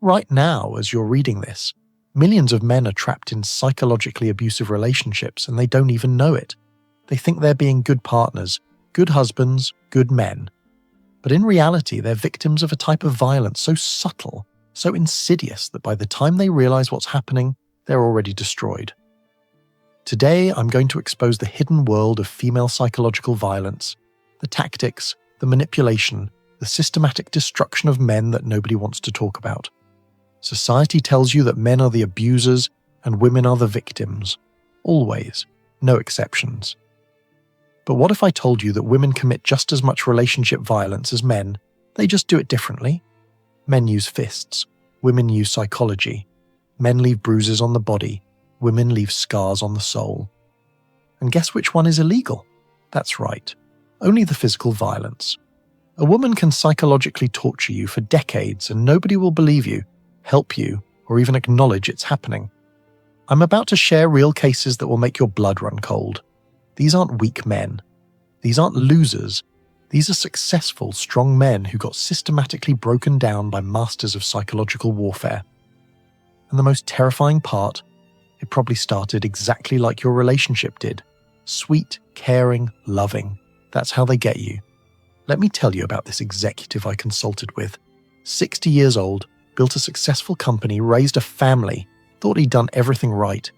Right now, as you're reading this, millions of men are trapped in psychologically abusive relationships and they don't even know it. They think they're being good partners, good husbands, good men. But in reality, they're victims of a type of violence so subtle, so insidious that by the time they realize what's happening, they're already destroyed. Today, I'm going to expose the hidden world of female psychological violence, the tactics, the manipulation, the systematic destruction of men that nobody wants to talk about. Society tells you that men are the abusers and women are the victims. Always. No exceptions. But what if I told you that women commit just as much relationship violence as men? They just do it differently. Men use fists. Women use psychology. Men leave bruises on the body. Women leave scars on the soul. And guess which one is illegal? That's right. Only the physical violence. A woman can psychologically torture you for decades and nobody will believe you, help you, or even acknowledge it's happening. I'm about to share real cases that will make your blood run cold. These aren't weak men. These aren't losers. These are successful, strong men who got systematically broken down by masters of psychological warfare. And the most terrifying part, it probably started exactly like your relationship did. Sweet, caring, loving. That's how they get you. Let me tell you about this executive I consulted with. 60 years old, built a successful company, raised a family, thought he'd done everything right.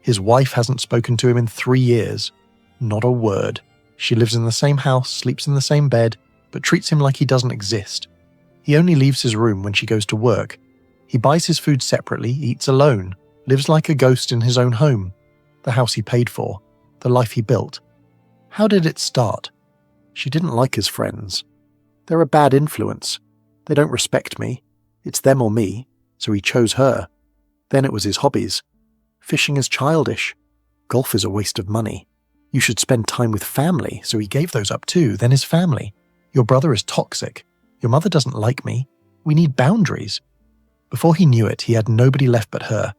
His wife hasn't spoken to him in 3 years. Not a word. She lives in the same house, sleeps in the same bed, but treats him like he doesn't exist. He only leaves his room when she goes to work. He buys his food separately, eats alone, lives like a ghost in his own home. The house he paid for. The life he built. How did it start? She didn't like his friends. They're a bad influence. They don't respect me. It's them or me, so he chose her. Then it was his hobbies. Fishing is childish. Golf is a waste of money. You should spend time with family, so he gave those up too, then his family. Your brother is toxic. Your mother doesn't like me. We need boundaries. Before he knew it, he had nobody left but her.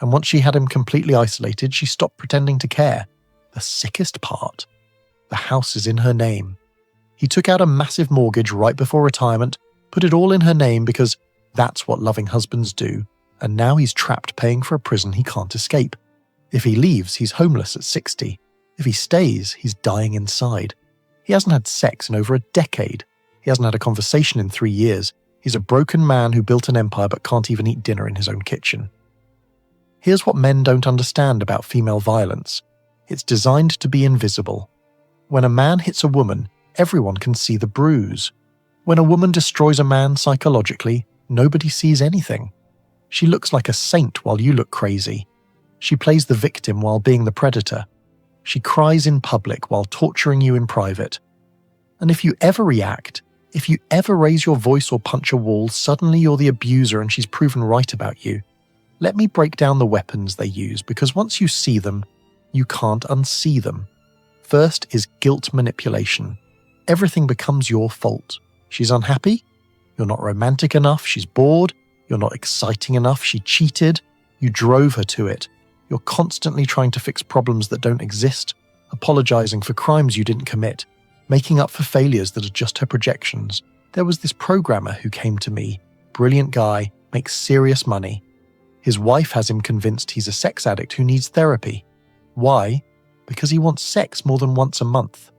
And once she had him completely isolated, she stopped pretending to care. The sickest part. The house is in her name. He took out a massive mortgage right before retirement, put it all in her name because that's what loving husbands do, and now he's trapped paying for a prison he can't escape. If he leaves, he's homeless at 60. If he stays, he's dying inside. He hasn't had sex in over a decade. He hasn't had a conversation in 3 years. He's a broken man who built an empire but can't even eat dinner in his own kitchen. Here's what men don't understand about female violence. It's designed to be invisible. When a man hits a woman, everyone can see the bruise. When a woman destroys a man psychologically, nobody sees anything. She looks like a saint while you look crazy. She plays the victim while being the predator. She cries in public while torturing you in private. And if you ever react, if you ever raise your voice or punch a wall, suddenly you're the abuser and she's proven right about you. Let me break down the weapons they use, because once you see them, you can't unsee them. First is guilt manipulation. Everything becomes your fault. She's unhappy? You're not romantic enough, she's bored. You're not exciting enough, she cheated. You drove her to it. You're constantly trying to fix problems that don't exist, apologizing for crimes you didn't commit, making up for failures that are just her projections. There was this programmer who came to me, brilliant guy, makes serious money. His wife has him convinced he's a sex addict who needs therapy. Why? Because he wants sex more than once a month.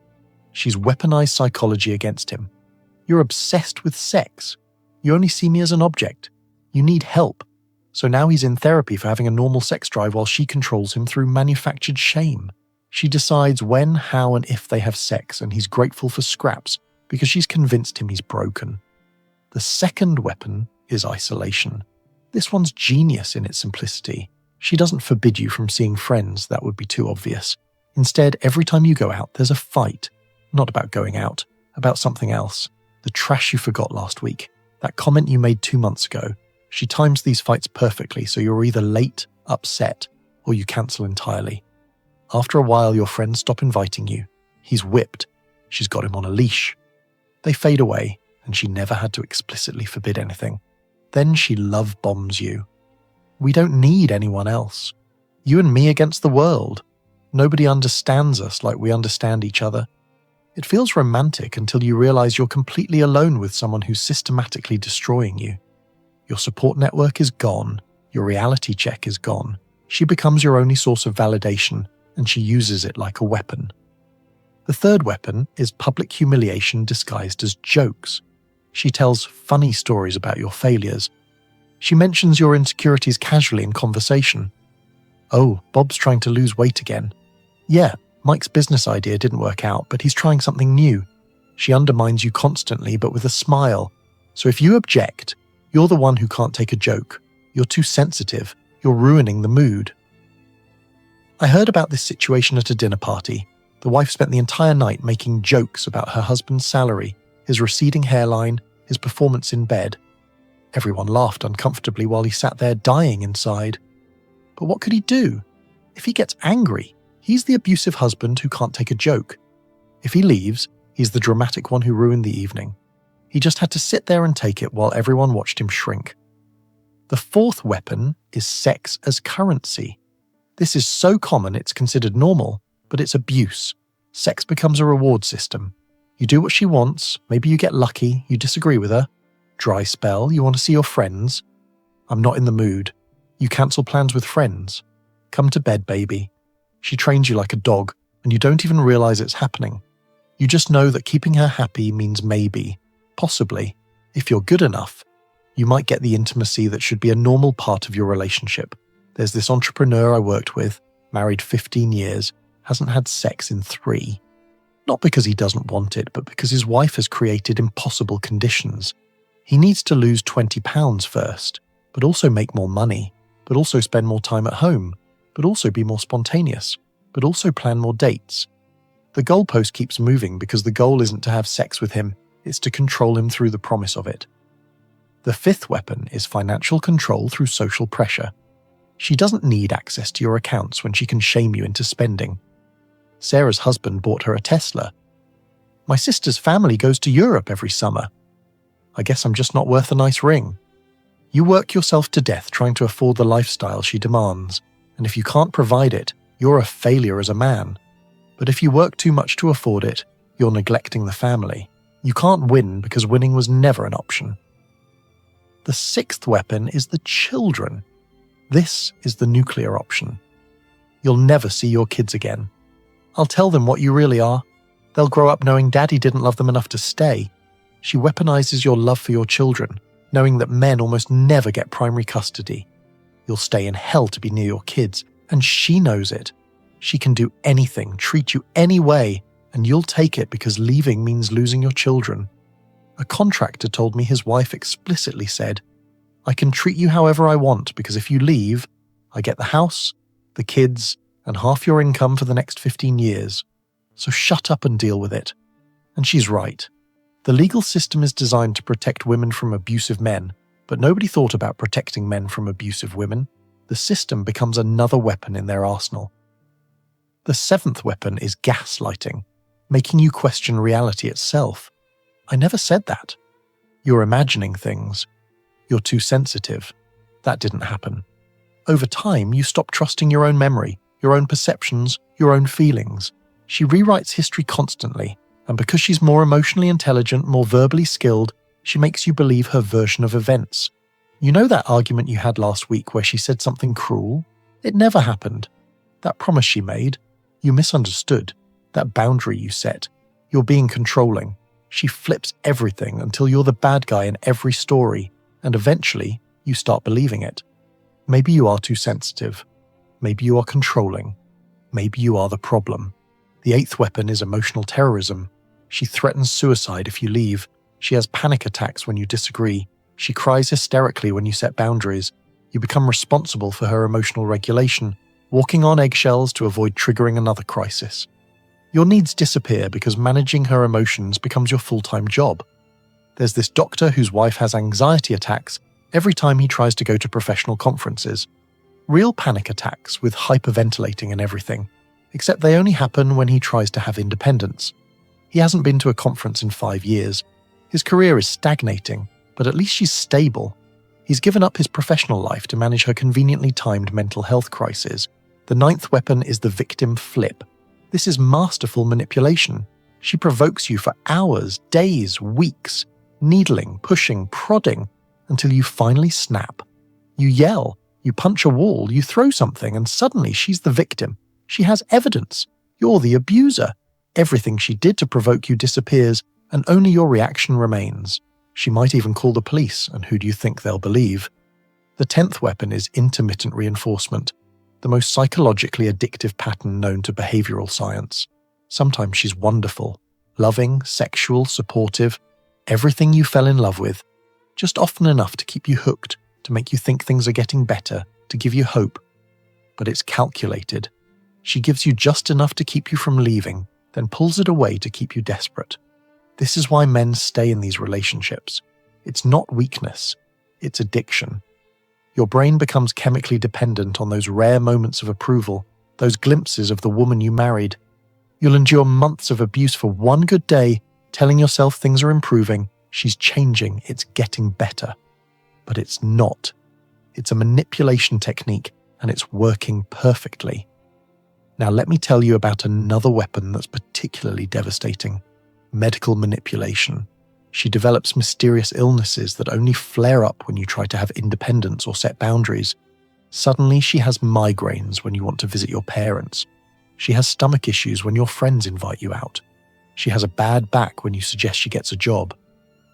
She's weaponized psychology against him. You're obsessed with sex. You only see me as an object. You need help. So now he's in therapy for having a normal sex drive while she controls him through manufactured shame. She decides when, how, and if they have sex, and he's grateful for scraps because she's convinced him he's broken. The second weapon is isolation. This one's genius in its simplicity. She doesn't forbid you from seeing friends, that would be too obvious. Instead, every time you go out, there's a fight. Not about going out, about something else. The trash you forgot last week. That comment you made 2 months ago. She times these fights perfectly, so you're either late, upset, or you cancel entirely. After a while, your friends stop inviting you. He's whipped. She's got him on a leash. They fade away, and she never had to explicitly forbid anything. Then she love bombs you. We don't need anyone else. You and me against the world. Nobody understands us like we understand each other. It feels romantic until you realize you're completely alone with someone who's systematically destroying you. Your support network is gone. Your reality check is gone. She becomes your only source of validation, and she uses it like a weapon. The third weapon is public humiliation disguised as jokes. She tells funny stories about your failures. She mentions your insecurities casually in conversation. Oh, Bob's trying to lose weight again. Yeah, Mike's business idea didn't work out, but he's trying something new. She undermines you constantly, but with a smile. So if you object, you're the one who can't take a joke. You're too sensitive. You're ruining the mood. I heard about this situation at a dinner party. The wife spent the entire night making jokes about her husband's salary, his receding hairline, his performance in bed. Everyone laughed uncomfortably while he sat there dying inside. But what could he do? If he gets angry, he's the abusive husband who can't take a joke. If he leaves, he's the dramatic one who ruined the evening. He just had to sit there and take it while everyone watched him shrink. The fourth weapon is sex as currency. This is so common it's considered normal, but it's abuse. Sex becomes a reward system. You do what she wants, maybe you get lucky, you disagree with her. Dry spell, you want to see your friends. I'm not in the mood. You cancel plans with friends. Come to bed, baby. She trains you like a dog, and you don't even realize it's happening. You just know that keeping her happy means maybe, possibly, if you're good enough, you might get the intimacy that should be a normal part of your relationship. There's this entrepreneur I worked with, married 15 years, hasn't had sex in 3. Not because he doesn't want it, but because his wife has created impossible conditions. He needs to lose 20 pounds first, but also make more money, but also spend more time at home, but also be more spontaneous, but also plan more dates. The goalpost keeps moving because the goal isn't to have sex with him, it's to control him through the promise of it. The fifth weapon is financial control through social pressure. She doesn't need access to your accounts when she can shame you into spending. Sarah's husband bought her a Tesla. My sister's family goes to Europe every summer. I guess I'm just not worth a nice ring. You work yourself to death trying to afford the lifestyle she demands, and if you can't provide it, you're a failure as a man. But if you work too much to afford it, you're neglecting the family. You can't win because winning was never an option. The sixth weapon is the children. This is the nuclear option. You'll never see your kids again. I'll tell them what you really are. They'll grow up knowing daddy didn't love them enough to stay. She weaponizes your love for your children, knowing that men almost never get primary custody. You'll stay in hell to be near your kids, and she knows it. She can do anything, treat you any way, and you'll take it because leaving means losing your children. A contractor told me his wife explicitly said, I can treat you however I want because if you leave, I get the house, the kids, and half your income for the next 15 years. So shut up and deal with it. And she's right. The legal system is designed to protect women from abusive men, but nobody thought about protecting men from abusive women. The system becomes another weapon in their arsenal. The seventh weapon is gaslighting, making you question reality itself. I never said that. You're imagining things. You're too sensitive. That didn't happen. Over time, you stop trusting your own memory, your own perceptions, your own feelings. She rewrites history constantly, and because she's more emotionally intelligent, more verbally skilled, she makes you believe her version of events. You know that argument you had last week where she said something cruel? It never happened. That promise she made, you misunderstood. That boundary you set, you're being controlling. She flips everything until you're the bad guy in every story, and eventually you start believing it. Maybe you are too sensitive. Maybe you are controlling. Maybe you are the problem. The eighth weapon is emotional terrorism. She threatens suicide if you leave. She has panic attacks when you disagree. She cries hysterically when you set boundaries. You become responsible for her emotional regulation, walking on eggshells to avoid triggering another crisis. Your needs disappear because managing her emotions becomes your full-time job. There's this doctor whose wife has anxiety attacks every time he tries to go to professional conferences. Real panic attacks with hyperventilating and everything, except they only happen when he tries to have independence. He hasn't been to a conference in 5 years. His career is stagnating, but at least she's stable. He's given up his professional life to manage her conveniently timed mental health crisis. The ninth weapon is the victim flip. This is masterful manipulation. She provokes you for hours, days, weeks, needling, pushing, prodding, until you finally snap. You yell, you punch a wall, you throw something, and suddenly she's the victim. She has evidence. You're the abuser. Everything she did to provoke you disappears, and only your reaction remains. She might even call the police, and who do you think they'll believe? The 10th weapon is intermittent reinforcement, the most psychologically addictive pattern known to behavioral science. Sometimes she's wonderful, loving, sexual, supportive, everything you fell in love with, just often enough to keep you hooked, to make you think things are getting better, to give you hope. But it's calculated. She gives you just enough to keep you from leaving, then pulls it away to keep you desperate. This is why men stay in these relationships. It's not weakness, it's addiction. Your brain becomes chemically dependent on those rare moments of approval, those glimpses of the woman you married. You'll endure months of abuse for one good day, telling yourself things are improving, she's changing, it's getting better. But it's not. It's a manipulation technique, and it's working perfectly. Now let me tell you about another weapon that's particularly devastating: medical manipulation. She develops mysterious illnesses that only flare up when you try to have independence or set boundaries. Suddenly she has migraines when you want to visit your parents. She has stomach issues when your friends invite you out. She has a bad back when you suggest she gets a job.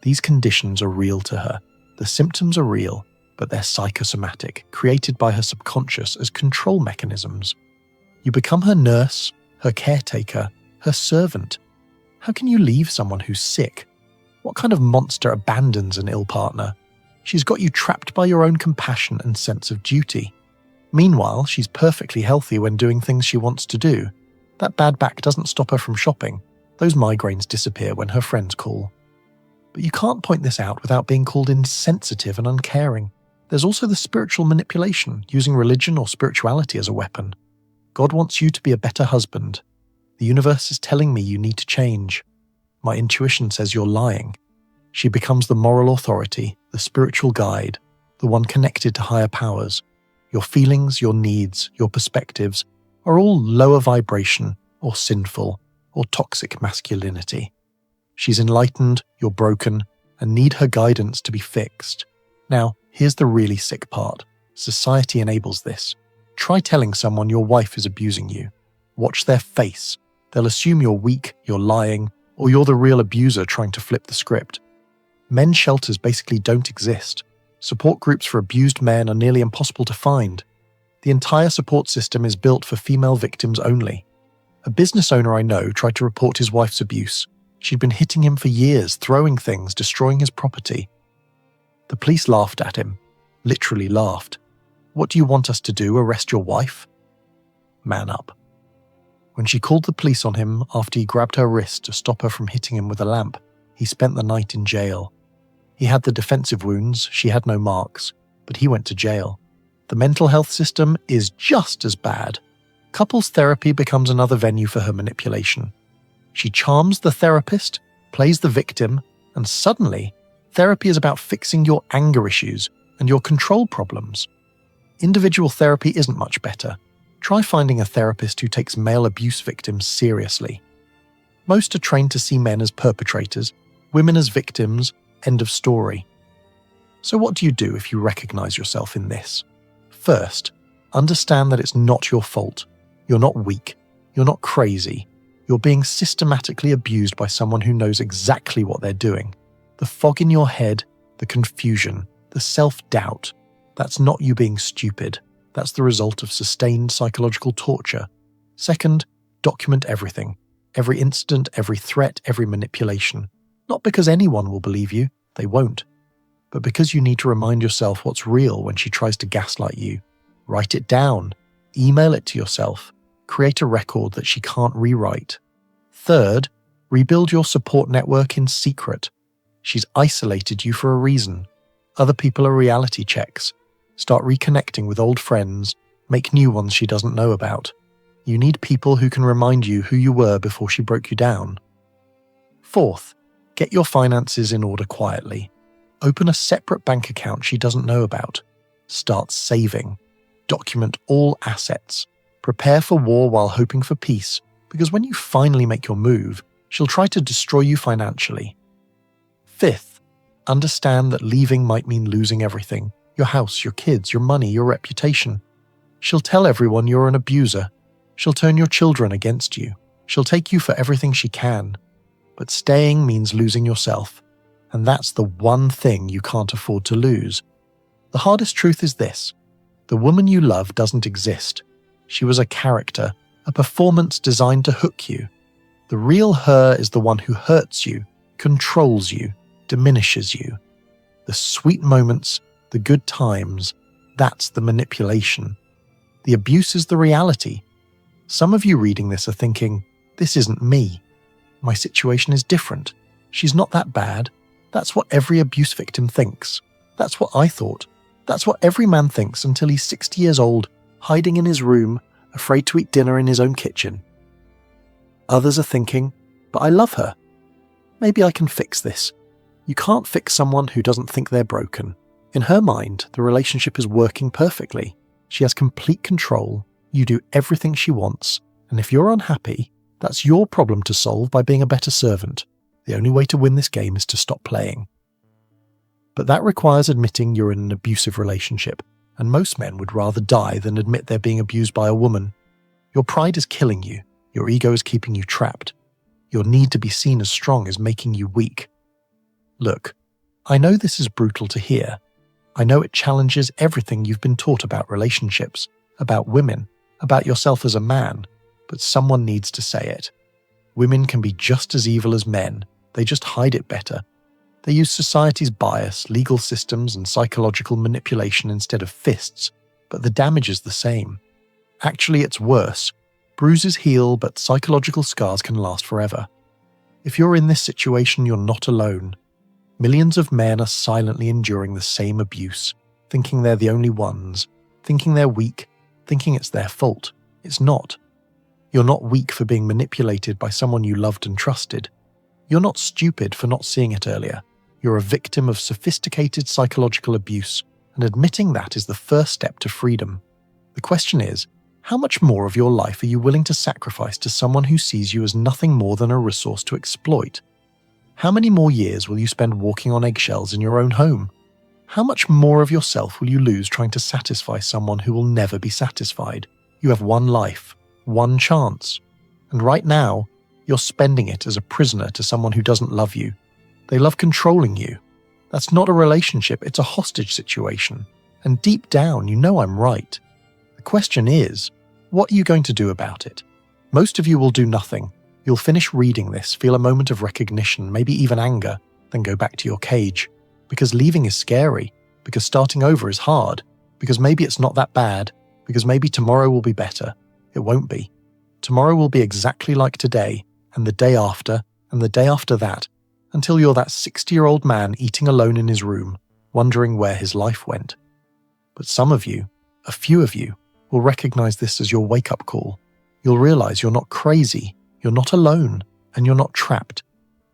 These conditions are real to her. The symptoms are real, but they're psychosomatic, created by her subconscious as control mechanisms. You become her nurse, her caretaker, her servant. How can you leave someone who's sick? What kind of monster abandons an ill partner? She's got you trapped by your own compassion and sense of duty. Meanwhile, she's perfectly healthy when doing things she wants to do. That bad back doesn't stop her from shopping. Those migraines disappear when her friends call. But you can't point this out without being called insensitive and uncaring. There's also the spiritual manipulation, using religion or spirituality as a weapon. God wants you to be a better husband. The universe is telling me you need to change. My intuition says you're lying. She becomes the moral authority, the spiritual guide, the one connected to higher powers. Your feelings, your needs, your perspectives are all lower vibration or sinful or toxic masculinity. She's enlightened, you're broken, and need her guidance to be fixed. Now, here's the really sick part. Society enables this. Try telling someone your wife is abusing you. Watch their face. They'll assume you're weak, you're lying, or you're the real abuser trying to flip the script. Men's shelters basically don't exist. Support groups for abused men are nearly impossible to find. The entire support system is built for female victims only. A business owner I know tried to report his wife's abuse. She'd been hitting him for years, throwing things, destroying his property. The police laughed at him. Literally laughed. What do you want us to do, arrest your wife? Man up. When she called the police on him after he grabbed her wrist to stop her from hitting him with a lamp, he spent the night in jail. He had the defensive wounds, she had no marks, but he went to jail. The mental health system is just as bad. Couples therapy becomes another venue for her manipulation. She charms the therapist, plays the victim, and suddenly, therapy is about fixing your anger issues and your control problems. Individual therapy isn't much better. Try finding a therapist who takes male abuse victims seriously. Most are trained to see men as perpetrators, women as victims, end of story. So what do you do if you recognize yourself in this? First, understand that it's not your fault. You're not weak. You're not crazy. You're being systematically abused by someone who knows exactly what they're doing. The fog in your head, the confusion, the self-doubt, that's not you being stupid. That's the result of sustained psychological torture. Second, document everything. Every incident, every threat, every manipulation. Not because anyone will believe you, they won't. But because you need to remind yourself what's real when she tries to gaslight you. Write it down. Email it to yourself. Create a record that she can't rewrite. Third, rebuild your support network in secret. She's isolated you for a reason. Other people are reality checks. Start reconnecting with old friends, make new ones she doesn't know about. You need people who can remind you who you were before she broke you down. Fourth, get your finances in order quietly. Open a separate bank account she doesn't know about. Start saving. Document all assets. Prepare for war while hoping for peace, because when you finally make your move, she'll try to destroy you financially. Fifth, Understand that leaving might mean losing everything: your house, your kids, your money, your reputation. She'll tell everyone you're an abuser. She'll turn your children against you. She'll take you for everything she can. But staying means losing yourself, and that's the one thing you can't afford to lose. The hardest truth is this: the woman you love doesn't exist. She was a character, a performance designed to hook you. The real her is the one who hurts you, controls you, diminishes you. The sweet moments, the good times, that's the manipulation. The abuse is the reality. Some of you reading this are thinking, this isn't me. My situation is different. She's not that bad. That's what every abuse victim thinks. That's what I thought. That's what every man thinks until he's 60 years old, hiding in his room, afraid to eat dinner in his own kitchen. Others are thinking, but I love her. Maybe I can fix this. You can't fix someone who doesn't think they're broken. In her mind, the relationship is working perfectly. She has complete control. You do everything she wants. And if you're unhappy, that's your problem to solve by being a better servant. The only way to win this game is to stop playing. But that requires admitting you're in an abusive relationship, and most men would rather die than admit they're being abused by a woman. Your pride is killing you. Your ego is keeping you trapped. Your need to be seen as strong is making you weak. Look, I know this is brutal to hear. I know it challenges everything you've been taught about relationships, about women, about yourself as a man, but someone needs to say it. Women can be just as evil as men. They just hide it better. They use society's bias, legal systems, and psychological manipulation instead of fists, but the damage is the same. Actually, it's worse. Bruises heal, but psychological scars can last forever. If you're in this situation, you're not alone. Millions of men are silently enduring the same abuse, thinking they're the only ones, thinking they're weak, thinking it's their fault. It's not. You're not weak for being manipulated by someone you loved and trusted. You're not stupid for not seeing it earlier. You're a victim of sophisticated psychological abuse, and admitting that is the first step to freedom. The question is, how much more of your life are you willing to sacrifice to someone who sees you as nothing more than a resource to exploit? How many more years will you spend walking on eggshells in your own home? How much more of yourself will you lose trying to satisfy someone who will never be satisfied? You have one life, one chance. And right now, you're spending it as a prisoner to someone who doesn't love you. They love controlling you. That's not a relationship, it's a hostage situation. And deep down, you know I'm right. The question is, what are you going to do about it? Most of you will do nothing. You'll finish reading this, feel a moment of recognition, maybe even anger, then go back to your cage. Because leaving is scary, because starting over is hard, because maybe it's not that bad, because maybe tomorrow will be better. It won't be. Tomorrow will be exactly like today, and the day after, and the day after that, until you're that 60-year-old man eating alone in his room, wondering where his life went. But some of you, a few of you, will recognize this as your wake-up call. You'll realize you're not crazy, you're not alone, and you're not trapped.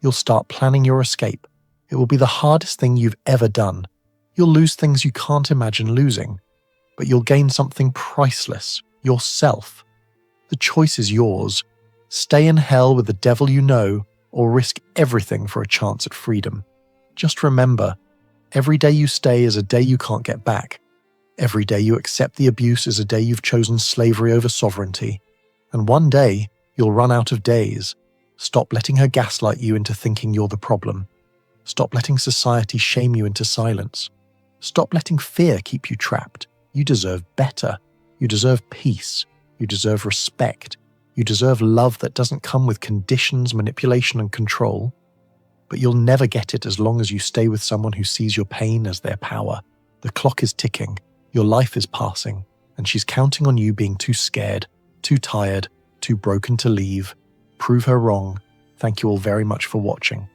You'll start planning your escape. It will be the hardest thing you've ever done. You'll lose things you can't imagine losing, but you'll gain something priceless, yourself. The choice is yours. Stay in hell with the devil you know, or risk everything for a chance at freedom. Just remember, every day you stay is a day you can't get back. Every day you accept the abuse is a day you've chosen slavery over sovereignty. And one day, you'll run out of days. Stop letting her gaslight you into thinking you're the problem. Stop letting society shame you into silence. Stop letting fear keep you trapped. You deserve better. You deserve peace. You deserve respect. You deserve love that doesn't come with conditions, manipulation, and control. But you'll never get it as long as you stay with someone who sees your pain as their power. The clock is ticking. Your life is passing. And she's counting on you being too scared, too tired, too broken to leave. Prove her wrong. Thank you all very much for watching.